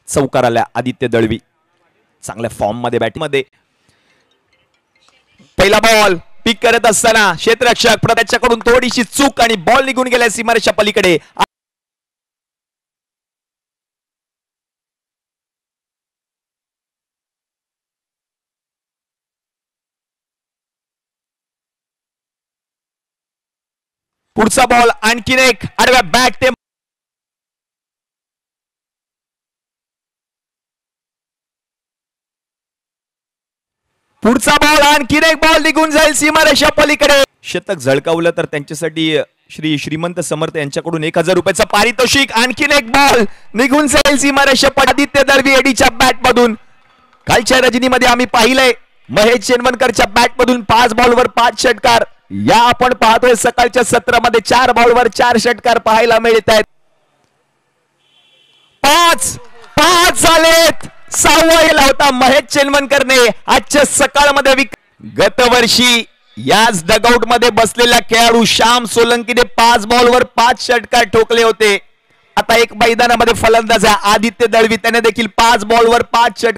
चौकार आल्या आदित्य दळवी. चांगल्या फॉर्म मध्ये बॅटिंग मध्ये. पहिला बॉल पिक करत असताना क्षेत्ररक्षक त्याच्याकडून थोडीशी चूक आणि बॉल निघून गेल्या सीमारेषा पलीकडे. पुढचा बॉल आणखीन एक आडव्या बॅट ते पुढचा बॉल आणखीन एक बॉल निघून जाईल सीमारेषा पलीकडे. शतक झळकावलं तर त्यांच्यासाठी श्री श्रीमंत समर्थ यांच्याकडून 1000 रुपयाचं पारितोषिक. आणखीन एक बॉल निघून जाईल सीमारेषा. आदित्य दळवी एडीच्या बॅट मधून. कालच्या रजनीमध्ये आम्ही पाहिलंय महेश चेनवणकरच्या बॅट मधून 5 बॉलवर 5 षटकार. या आपण पाहतोय सकाळच्या सत्रामध्ये 4 बॉलवर 4 षटकार पाहायला मिळत आहेत. 5 झालेत. 6वा गेला होता महेश चेनवणकरने आजच्या सकाळमध्ये. गतवर्षी याच डगआउट मध्ये बसलेल्या खेळाडू श्याम सोलंकीने 5 बॉलवर 5 षटकार ठोकले होते. आता एक मैदानामध्ये फलंदाज आहे आदित्य दळवी, त्याने देखील 5 बॉलवर 5 षटकार